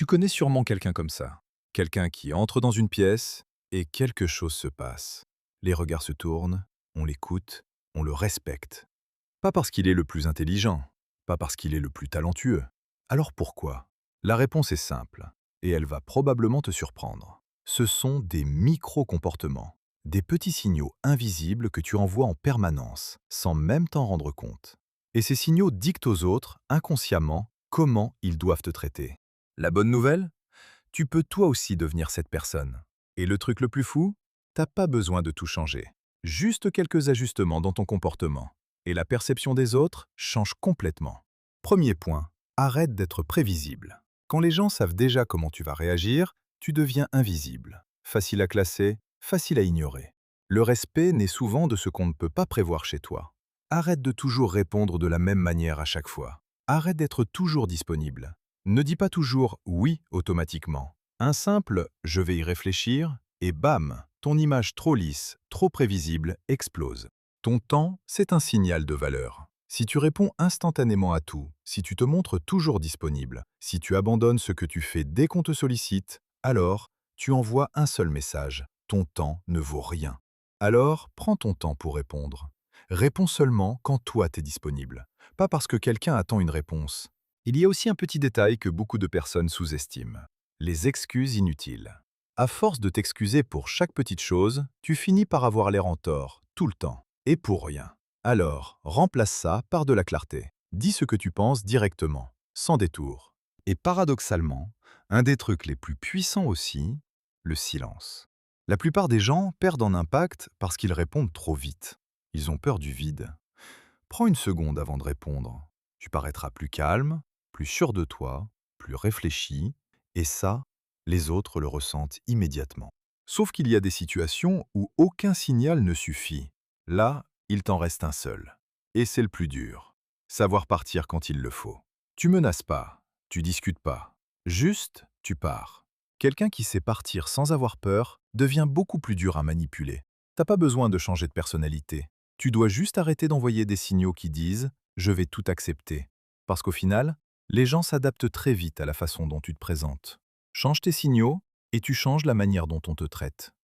Tu connais sûrement quelqu'un comme ça. Quelqu'un qui entre dans une pièce et quelque chose se passe. Les regards se tournent, on l'écoute, on le respecte. Pas parce qu'il est le plus intelligent, pas parce qu'il est le plus talentueux. Alors pourquoi? La réponse est simple, et elle va probablement te surprendre. Ce sont des micro-comportements, des petits signaux invisibles que tu envoies en permanence, sans même t'en rendre compte. Et ces signaux dictent aux autres, inconsciemment, comment ils doivent te traiter. La bonne nouvelle? Tu peux toi aussi devenir cette personne. Et le truc le plus fou? T'as pas besoin de tout changer. Juste quelques ajustements dans ton comportement. Et la perception des autres change complètement. Premier point, arrête d'être prévisible. Quand les gens savent déjà comment tu vas réagir, tu deviens invisible. Facile à classer, facile à ignorer. Le respect naît souvent de ce qu'on ne peut pas prévoir chez toi. Arrête de toujours répondre de la même manière à chaque fois. Arrête d'être toujours disponible. Ne dis pas toujours «oui» automatiquement. Un simple «je vais y réfléchir» et bam, ton image trop lisse, trop prévisible explose. Ton temps, c'est un signal de valeur. Si tu réponds instantanément à tout, si tu te montres toujours disponible, si tu abandonnes ce que tu fais dès qu'on te sollicite, alors tu envoies un seul message. Ton temps ne vaut rien. Alors, prends ton temps pour répondre. Réponds seulement quand toi t'es disponible, pas parce que quelqu'un attend une réponse. Il y a aussi un petit détail que beaucoup de personnes sous-estiment. Les excuses inutiles. À force de t'excuser pour chaque petite chose, tu finis par avoir l'air en tort, tout le temps, et pour rien. Alors, remplace ça par de la clarté. Dis ce que tu penses directement, sans détour. Et paradoxalement, un des trucs les plus puissants aussi, le silence. La plupart des gens perdent en impact parce qu'ils répondent trop vite. Ils ont peur du vide. Prends une seconde avant de répondre. Tu paraîtras plus calme, plus sûr de toi, plus réfléchi, et ça, les autres le ressentent immédiatement. Sauf qu'il y a des situations où aucun signal ne suffit. Là, il t'en reste un seul. Et c'est le plus dur. Savoir partir quand il le faut. Tu menaces pas, tu discutes pas. Juste, tu pars. Quelqu'un qui sait partir sans avoir peur devient beaucoup plus dur à manipuler. T'as pas besoin de changer de personnalité. Tu dois juste arrêter d'envoyer des signaux qui disent « je vais tout accepter ». Parce qu'au final, les gens s'adaptent très vite à la façon dont tu te présentes. Change tes signaux et tu changes la manière dont on te traite.